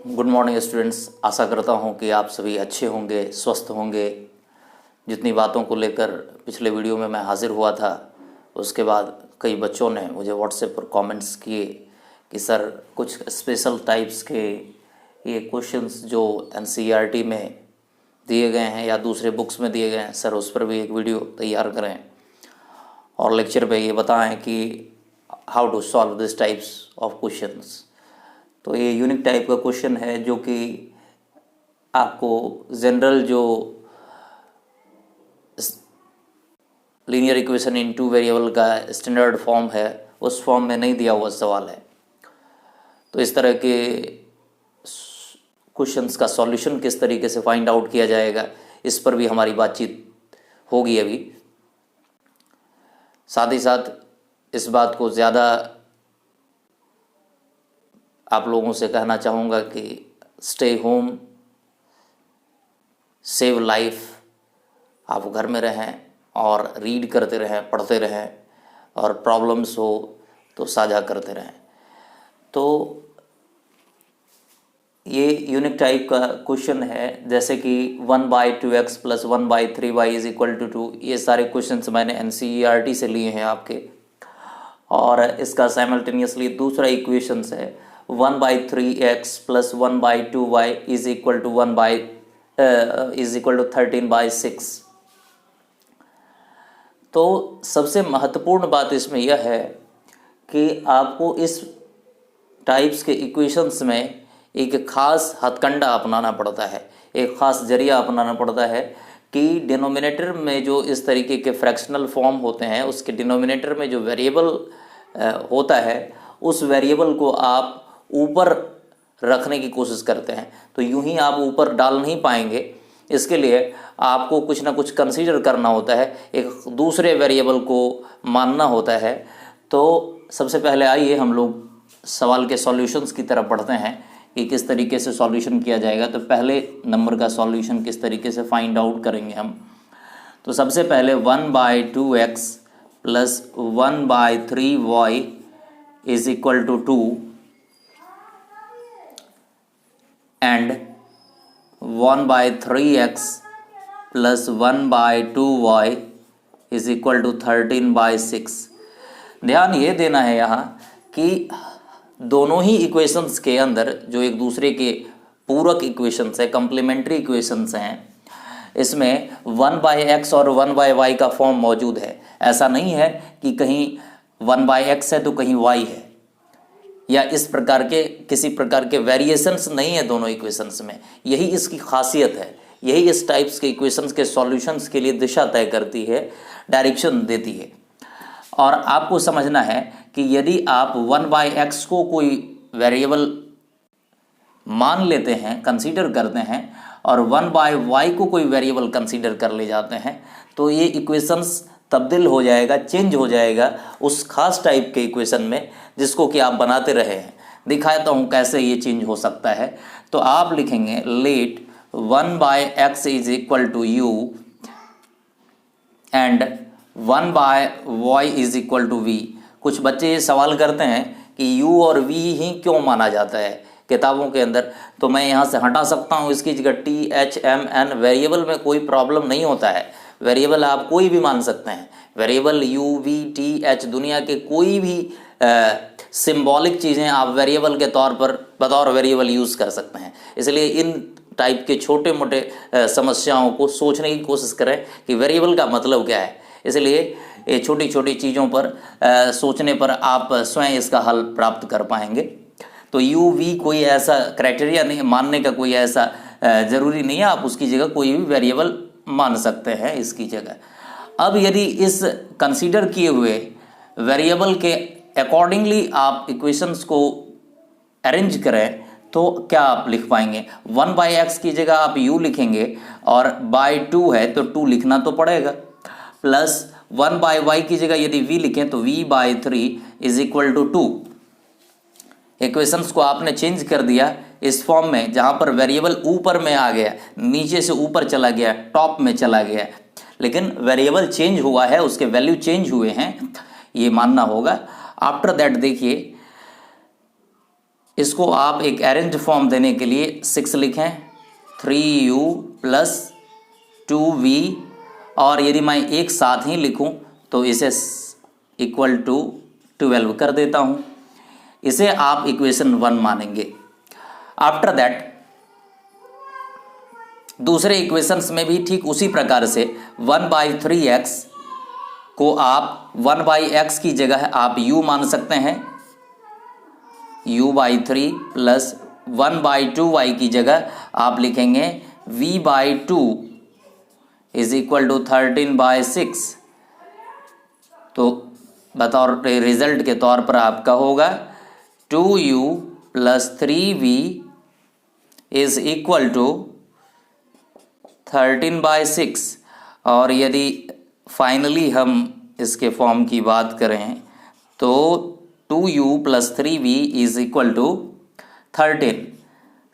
Good morning students. आशा करता हूँ कि आप सभी अच्छे होंगे, स्वस्थ होंगे। जितनी बातों को लेकर पिछले वीडियो में मैं हाजिर हुआ था, उसके बाद कई बच्चों ने मुझे व्हाट्सएप पर कमेंट्स किए कि सर कुछ स्पेशल टाइप्स के ये क्वेश्चंस जो एनसीईआरटी में दिए गए हैं या दूसरे बुक्स में दिए गए हैं, सर उस पर भी एक वीडियो तैयार करें और लेक्चर पे ये बताएं कि how to solve this types of questions. तो ये यूनिक टाइप का क्वेश्चन है जो कि आपको जनरल जो linear equation in two variable का स्टैंडर्ड फॉर्म है उस फॉर्म में नहीं दिया हुआ सवाल है। तो इस तरह के क्वेश्चंस का सॉल्यूशन किस तरीके से फाइंड आउट किया जाएगा, इस पर भी हमारी बातचीत होगी अभी। साथ ही साथ इस बात को ज़्यादा आप लोगों से कहना चाहूँगा कि स्टे होम, सेव लाइफ। आप घर में रहें और रीड करते रहें, पढ़ते रहें और प्रॉब्लम्स हो तो साझा करते रहें। तो ये यूनिक टाइप का क्वेश्चन है, जैसे कि 1/2x + 1/3y = 2। ये सारे क्वेश्चंस मैंने एनसीईआरटी से लिए हैं आपके। और इसका साइमल्टेनियसली दूसरा इक्वेशंस है 1/3x + 1/2y = 13/6। तो सबसे महत्वपूर्ण बात इसमें यह है कि आपको इस टाइप्स के इक्वेशंस में एक खास हथकंडा अपनाना पड़ता है, एक खास जरिया अपनाना पड़ता है कि डिनोमिनेटर में जो इस तरीके के फ्रैक्शनल फॉर्म होते हैं उसके डिनोमिनेटर में जो वेरिएबल होता है उस वेरिएबल को आप ऊपर रखने की कोशिश करते हैं। तो यूं ही आप ऊपर डाल नहीं पाएंगे, इसके लिए आपको कुछ ना कुछ कंसीडर करना होता है, एक दूसरे वेरिएबल को मानना होता है। तो सबसे पहले आइए हम लोग सवाल के सॉल्यूशंस की तरफ बढ़ते हैं कि किस तरीके से सॉल्यूशन किया जाएगा। तो पहले नंबर का सॉल्यूशन किस तरीके से फाइंड आउट करेंगे हम। तो सबसे पहले 1/2x + 1/3y = 2 and 1/3x + 1/2y = 13/6। ध्यान ये देना है यहाँ कि दोनों ही इक्वेशंस के अंदर जो एक दूसरे के पूरक इक्वेशंस है, कंप्लीमेंट्री इक्वेशंस हैं, इसमें 1/x और 1/y का फॉर्म मौजूद है। ऐसा नहीं है कि कहीं 1/x है तो कहीं y है, या इस प्रकार के किसी प्रकार के वेरिएशंस नहीं है दोनों इक्वेशंस में। यही इसकी खासियत है, यही इस टाइप्स के इक्वेशंस के सॉल्यूशंस के लिए दिशा तय करती है, डायरेक्शन देती है। और आपको समझना है कि यदि आप 1/x को कोई वेरिएबल मान लेते हैं, कंसीडर करते हैं, और 1/y को कोई वेरिएबल कंसीडर कर ले जाते हैं, तो ये इक्वेशंस तब्दील हो जाएगा, चेंज हो जाएगा उस खास टाइप के इक्वेशन में जिसको कि आप बनाते रहे हैं। दिखाता हूँ कैसे ये चेंज हो सकता है। तो आप लिखेंगे late 1/x = u and 1/y = v। कुछ बच्चे ये सवाल करते हैं कि u और v ही क्यों माना जाता है किताबों के अंदर। तो मैं यहाँ से हटा सकता हूँ इसकी जगह t, h, m, n। Variable में कोई प्रॉब्लम नहीं होता है, वेरिएबल आप कोई भी मान सकते हैं। Variable u, v, t, h, दुनिया के कोई भी सिंबॉलिक चीज़ें आप वेरिएबल के तौर पर बतौर वेरिएबल यूज़ कर सकते हैं। इसलिए इन टाइप के छोटे मोटे समस्याओं को सोचने की कोशिश करें कि वेरिएबल का मतलब क्या है। इसलिए ये छोटी छोटी चीज़ों पर सोचने पर आप स्वयं इसका हल प्राप्त कर पाएंगे। तो u, v कोई ऐसा क्राइटेरिया नहीं, मानने का कोई ऐसा ज़रूरी नहीं है, आप उसकी जगह कोई भी वेरिएबल मान सकते हैं इसकी जगह। अब यदि इस कंसीडर किए हुए वेरिएबल के अकॉर्डिंगली आप इक्वेशंस को अरेंज करें तो क्या आप लिख पाएंगे। 1/x की जगह आप u लिखेंगे और /2 है तो 2 लिखना तो पड़ेगा, प्लस 1/y की जगह यदि v लिखें तो v/3 = 2। इक्वेशंस को आपने चेंज कर दिया इस फॉर्म में जहाँ पर वेरिएबल ऊपर में आ गया, नीचे से ऊपर चला गया, टॉप में चला गया, लेकिन वेरिएबल चेंज हुआ है, उसके वैल्यू चेंज हुए हैं, ये मानना होगा। आफ्टर दैट देखिए इसको आप एक अरेंज फॉर्म देने के लिए 6 लिखें, 3u प्लस 2v, और यदि मैं एक साथ ही लिखूं तो इसे इक्वल टू 12 कर देता हूं। इसे आप इक्वेशन 1 मानेंगे। आफ्टर दैट दूसरे इक्वेशंस में भी ठीक उसी प्रकार से 1/3x को आप 1/x की जगह आप u मान सकते हैं, u/3 प्लस 1/2y की जगह आप लिखेंगे v/2 इज इक्वल टू 13/6। तो बतौर रिजल्ट के तौर पर आपका होगा 2u plus 3v is equal to 13/6। और यदि फाइनली हम इसके फॉर्म की बात करें तो 2u plus 3v is equal to 13,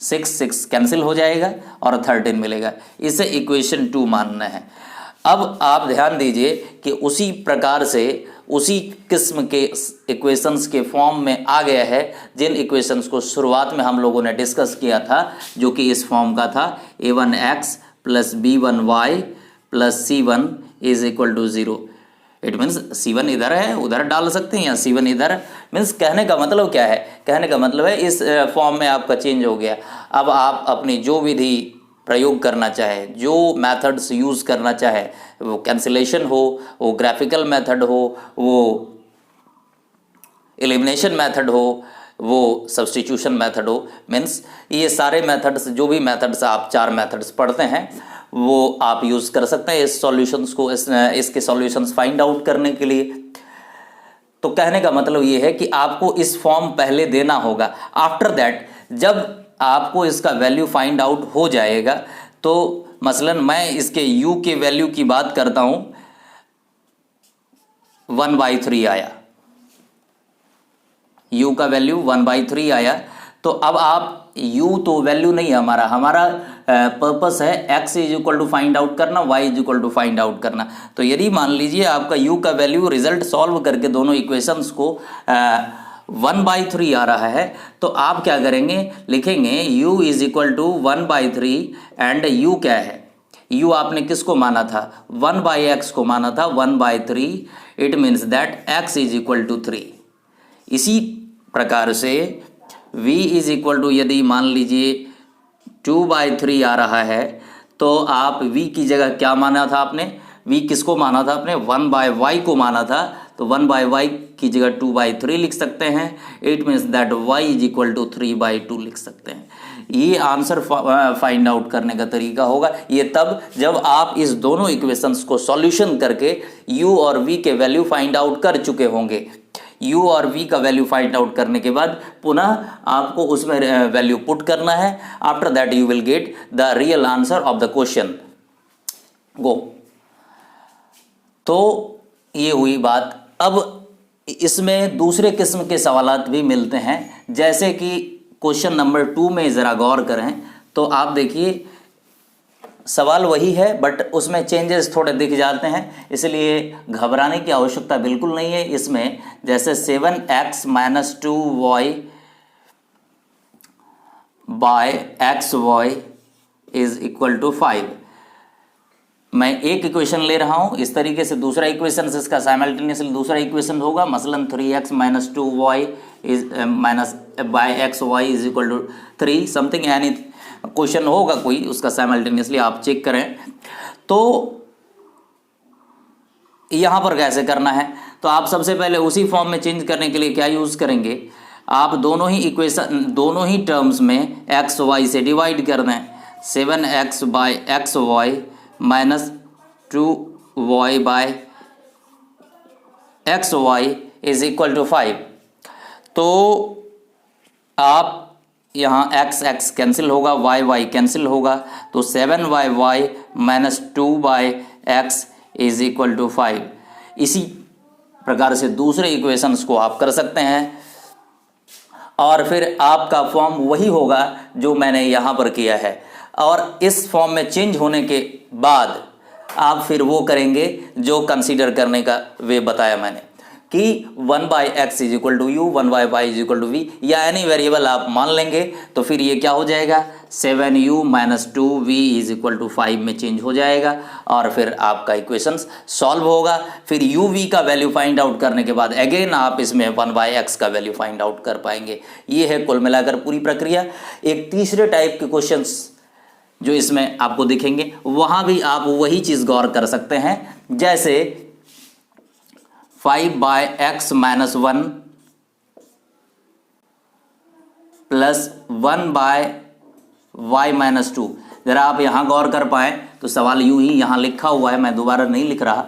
6 cancel हो जाएगा और 13 मिलेगा। इसे इक्वेशन 2 मानना है। अब आप ध्यान दीजिए कि उसी प्रकार से उसी किस्म के इक्वेशंस के फॉर्म में आ गया है जिन इक्वेशंस को शुरुआत में हम लोगों ने डिस्कस किया था, जो कि इस फॉर्म का था a1x plus b1y plus c1 is equal to 0। It means c1 इधर है, उधर डाल सकते हैं, या c1 इधर। मीन्स कहने का मतलब क्या है? कहने का मतलब है इस फॉर्म में आपका चेंज हो गया। अब आप अपनी जो विधि प्रयोग करना चाहे, जो मेथड्स यूज़ करना चाहे, वो कैंसिलेशन हो, वो ग्राफिकल मेथड हो, वो एलिमिनेशन मेथड हो, वो सब्स्टिट्यूशन मेथड हो, मीन्स ये सारे मेथड्स, जो भी मेथड्स आप 4 मेथड्स पढ़ते हैं वो आप यूज़ कर सकते हैं इस सॉल्यूशंस को, इसके सॉल्यूशंस फाइंड आउट करने के लिए। तो कहने का मतलब ये है कि आपको इस फॉर्म पहले देना होगा। आफ्टर दैट जब आपको इसका वैल्यू फाइंड आउट हो जाएगा तो मसलन मैं इसके u के वैल्यू की बात करता हूं, 1/3 आया, u का वैल्यू 1/3 आया। तो अब आप u तो वैल्यू नहीं है हमारा पर्पस है x is equal to find out करना, y is equal to find out करना। तो यदि मान लीजिए आपका u का वैल्यू रिजल्ट सॉल्व करके दोनों इक्वेशंस को 1/3 आ रहा है, तो आप क्या करेंगे? लिखेंगे u is equal to 1/3 and u क्या है? u आपने किसको माना था? 1/x को माना था, 1/3। It means that x is equal to 3। इसी प्रकार से v इज इक्वल टू, यदि मान लीजिए 2/3 आ रहा है, तो आप v की जगह क्या माना था आपने? v किसको माना था आपने? 1/y को माना था, तो 1/y की जगह 2/3 लिख सकते हैं। It means that y is equal to 3/2 लिख सकते हैं। ये आंसर फाइंड आउट करने का तरीका होगा। ये तब जब आप इस दोनों इक्वेशंस को सॉल्यूशन करके u और v के वैल्यू फाइंड आउट कर चुके होंगे। u और v का वैल्यू फाइंड आउट करने के बाद पुनः आपको उसमें वैल्यू पुट करना है। After that you will get the real answer of the question. Go. तो ये हुई बात। अब इसमें दूसरे किस्म के सवालात भी मिलते हैं, जैसे कि क्वेश्चन नंबर 2 में ज़रा गौर करें तो आप देखिए सवाल वही है बट उसमें चेंजेस थोड़े दिख जाते हैं, इसलिए घबराने की आवश्यकता बिल्कुल नहीं है। इसमें जैसे 7x - 2y by xy is equal to 5। मैं एक इक्वेशन ले रहा हूं, इस तरीके से दूसरा इक्वेशन से इसका साइमल्टेनियसली दूसरा इक्वेशन होगा। मसलन 3x - 2y is minus by xy is equal to 3 something, यानी क्वेश्चन होगा कोई, उसका साइमल्टेनियसली आप चेक करें। तो यहां पर कैसे करना है? तो आप सबसे पहले उसी फॉर्म में चेंज करने के लिए क्या यूज करेंगे? आप दोनों ही इक्वेशन, दोनों ही टर्म्स में एक्स वाई से डिवाइड कर दें। 7x by X Y minus 2y by X Y is equal to 5। तो आप यहाँ x x कैंसिल होगा, y y कैंसिल होगा, तो 7y minus 2/x is equal to 5। इसी प्रकार से दूसरे इक्वेशंस को आप कर सकते हैं और फिर आपका फॉर्म वही होगा जो मैंने यहाँ पर किया है। और इस फॉर्म में चेंज होने के बाद आप फिर वो करेंगे जो कंसीडर करने का वे बताया मैंने, कि 1/x is equal to u, 1/y is equal to v, या एनी वेरिएबल आप मान लेंगे तो फिर ये क्या हो जाएगा 7u - 2v is equal to 5 में चेंज हो जाएगा और फिर आपका इक्वेशंस सॉल्व होगा। फिर u v का वैल्यू फाइंड आउट करने के बाद अगेन आप इसमें 1/x का वैल्यू फाइंड आउट कर पाएंगे। ये है कुल मिलाकर पूरी प्रक्रिया। एक तीसरे टाइप के क्वेश्चंस जो इसमें आपको दिखेंगे वहां भी आप वही चीज गौर कर सकते हैं, जैसे 5/x - 1 प्लस 1/y - 2। जरा आप यहां गौर कर पाए तो सवाल यूं ही यहां लिखा हुआ है, मैं दोबारा नहीं लिख रहा।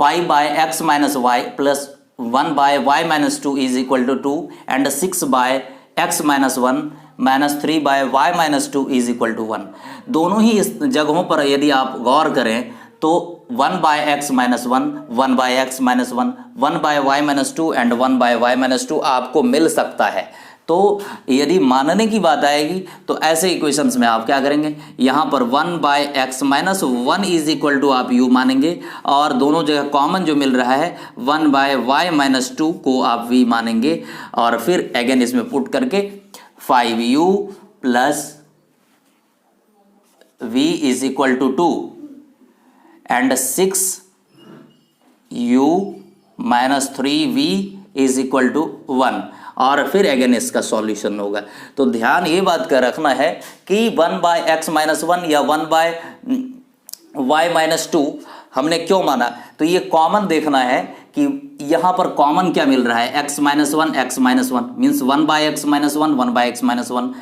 5/x - y plus 1/y - 2 is equal to 2 and 6/x - 1 - 3/y - 2 is equal to 1। दोनों ही इस जगहों पर यदि आप गौर करें तो 1/x - 1, 1/x - 1, 1/y - 2 and 1/y - 2 आपको मिल सकता है। तो यदि मानने की बात आएगी तो ऐसे इक्वेशंस में आप क्या करेंगे, यहाँ पर 1/x - 1 इज इक्वल टू आप u मानेंगे और दोनों जगह कॉमन जो मिल रहा है 1/y - 2 को आप v मानेंगे और फिर अगेन इसमें पुट करके 5u plus v is equal to 2 and 6u - 3v is equal to 1 और फिर अगेन इसका सॉल्यूशन होगा। तो ध्यान ये बात का रखना है कि 1/x - 1 या 1/y - 2 हमने क्यों माना, तो ये कॉमन देखना है कि यहाँ पर कॉमन क्या मिल रहा है, x - 1 x - 1 means 1/x - 1 1/x - 1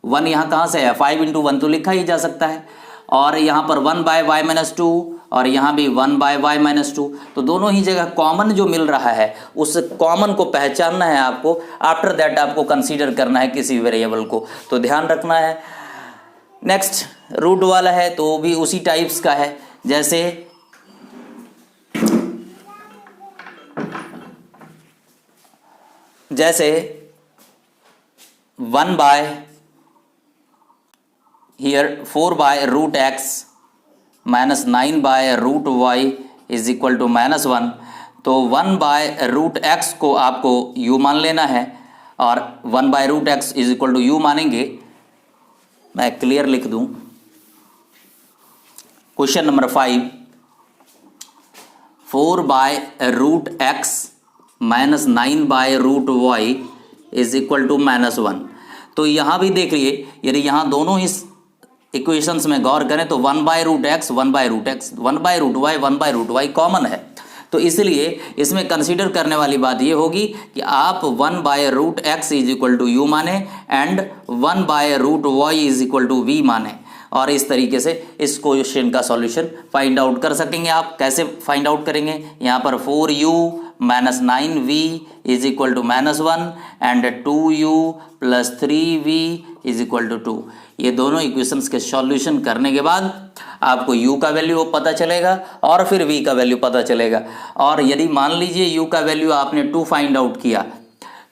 1 यहाँ कहाँ से है, 5 × 1 तो लिखा ही जा सकता है और यहाँ पर 1/y - 2 और यहाँ भी 1/y - 2। तो दोनों ही जगह कॉमन जो मिल रहा है उस कॉमन को पहचानना है आपको। आफ्टर दैट आपको कंसीडर करना है किसी वेरिएबल को, तो ध्यान रखना है। नेक्स्ट रूट वाला है तो भी उसी टाइप्स का है, जैसे जैसे 4/√x - 9/√y is equal to -1। तो 1/√x को आपको u मान लेना है और 1/√x is equal to u मानेंगे। मैं क्लियर लिख दूं, question number 5, 4/√x - 9/√y is equal to -1। तो यहाँ भी देख लिए, यदि यहाँ दोनों ही इक्वेशंस में गौर करें तो 1/√x 1/√x 1/√y 1/√y common है। तो इसलिए इसमें कंसीडर करने वाली बात ये होगी कि आप 1/√x is equal to u माने and 1/√y is equal to v माने और इस तरीके से इस क्वेश्चन का सॉल्यूशन फाइंड आउट कर सकेंगे। आप कैसे फाइंड आउट करेंगे, यहाँ पर 4u - 9v is equal to -1 and 2u plus 3v is equal to 2। ये दोनों इक्वेशंस के सॉल्यूशन करने के बाद आपको u का वैल्यू पता चलेगा और फिर v का वैल्यू पता चलेगा। और यदि मान लीजिए u का वैल्यू आपने 2 फाइंड आउट किया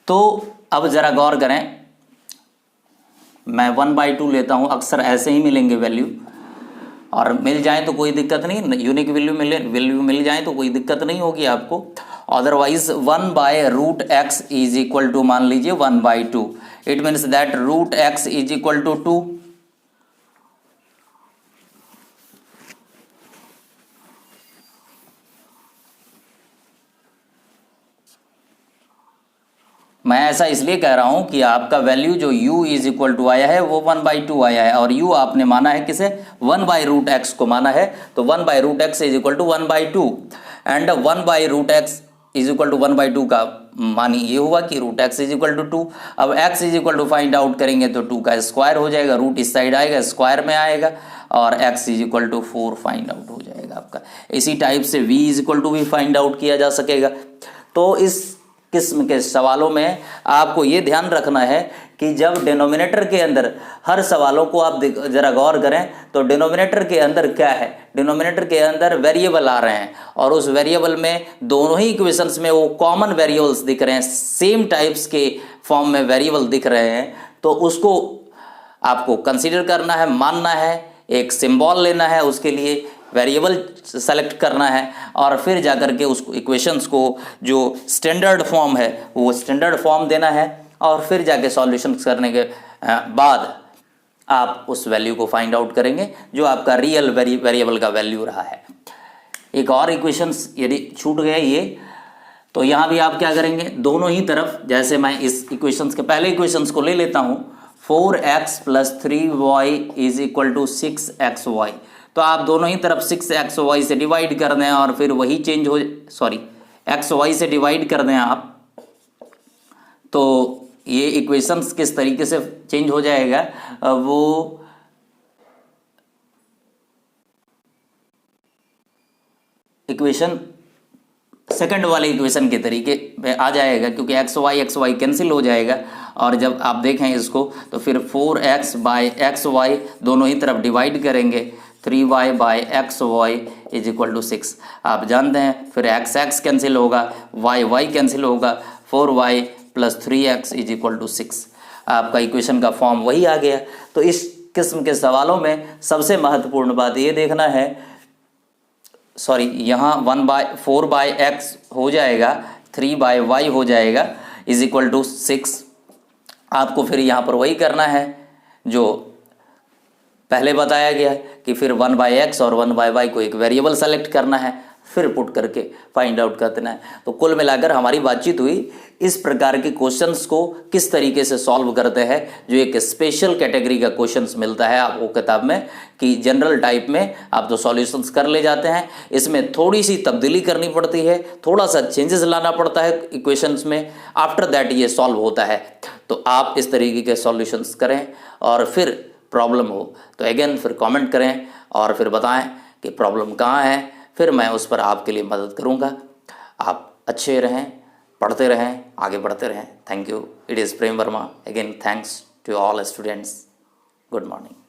तो अब ज़रा गौर करें, मैं 1/2 लेता हूँ, अक्सर ऐसे ही मिलेंगे वैल्यू और मिल जाए तो कोई दिक्कत नहीं, यूनिक वैल्यू मिल जाए तो कोई दिक्कत नहीं होगी आपको। Otherwise 1/√x is equal to मान लीजिए 1/2, it means that √x is equal to 2। मैं ऐसा इसलिए कह रहा हूं कि आपका वैल्यू जो u इज इक्वल टू आया है वो 1/2 आया है और u आपने माना है किसे, 1/√x को माना है। तो 1/√x is equal to 1/2 and 1/√x is equal to 1/2 का मानी ये हुआ कि √x इज इक्वल टू 2। अब x is equal to find out करेंगे तो 2 का स्क्वायर हो जाएगा, रूट इस साइड आएगा स्क्वायर में आएगा और x is equal to 4 find out हो जाएगा आपका। इसी टाइप से v इज इक्वल टू भी फाइंड आउट किया जा सकेगा। तो इस किस्म के सवालों में आपको ये ध्यान रखना है कि जब डिनोमिनेटर के अंदर हर सवालों को आप ज़रा गौर करें तो डिनोमिनेटर के अंदर क्या है, डिनोमिनेटर के अंदर वेरिएबल आ रहे हैं और उस वेरिएबल में दोनों ही इक्वेशंस में वो कॉमन वेरिएबल्स दिख रहे हैं, सेम टाइप्स के फॉर्म में वेरिएबल दिख रहे हैं। तो उसको आपको कंसीडर करना है, मानना है, एक सिंबल लेना है उसके लिए वेरिएबल सेलेक्ट करना है और फिर जाकर के उस इक्वेशंस को जो स्टैंडर्ड फॉर्म है वो स्टैंडर्ड फॉर्म देना है और फिर जाके सॉल्यूशन करने के बाद आप उस वैल्यू को फाइंड आउट करेंगे जो आपका रियल वेरिएबल का वैल्यू रहा है। एक और इक्वेशंस यदि छूट गए ये, तो यहाँ भी आप क्या करेंगे, दोनों ही तरफ, जैसे मैं इस इक्वेशंस के पहले इक्वेशंस को ले लेता हूँ, 4x + 3y = 6xy, तो आप दोनों ही तरफ 6xy से डिवाइड कर दें और फिर वही चेंज हो, सॉरी xy से डिवाइड कर दें आप, तो ये इक्वेशंस किस तरीके से चेंज हो जाएगा, वो इक्वेशन सेकंड वाले इक्वेशन के तरीके में आ जाएगा, क्योंकि xy कैंसिल हो जाएगा और जब आप देखें इसको तो फिर 4x/xy दोनों ही तरफ डिवाइड करेंगे, 3y/xy = 6। आप जानते हैं फिर x कैंसिल होगा, y कैंसिल होगा, 4y + 3x = 6। आपका इक्वेशन का फॉर्म वही आ गया। तो इस किस्म के सवालों में सबसे महत्वपूर्ण बात ये देखना है, सॉरी यहाँ 1/4/x हो जाएगा, 3/y हो जाएगा = 6। आपको फिर यहाँ पर वही करना है जो पहले बताया गया कि फिर 1/x और 1/y को एक वेरिएबल सेलेक्ट करना है, फिर पुट करके फाइंड आउट करना है। तो कुल मिलाकर हमारी बातचीत हुई इस प्रकार के क्वेश्चंस को किस तरीके से सॉल्व करते हैं, जो एक स्पेशल कैटेगरी का क्वेश्चंस मिलता है आपको किताब में, कि जनरल टाइप में आप तो सॉल्यूशंस कर ले जाते हैं, इसमें थोड़ी सी तब्दीली करनी पड़ती है, थोड़ा सा चेंजेस लाना पड़ता है इक्वेशंस में, आफ्टर दैट ये सॉल्व होता है। तो आप इस तरीके के सॉल्यूशंस करें और फिर प्रॉब्लम हो तो अगेन फिर कमेंट करें और फिर बताएं कि प्रॉब्लम कहाँ है, फिर मैं उस पर आपके लिए मदद करूँगा। आप अच्छे रहें, पढ़ते रहें, आगे बढ़ते रहें। Thank you. It is Prem Verma. Again thanks to all students. Good morning.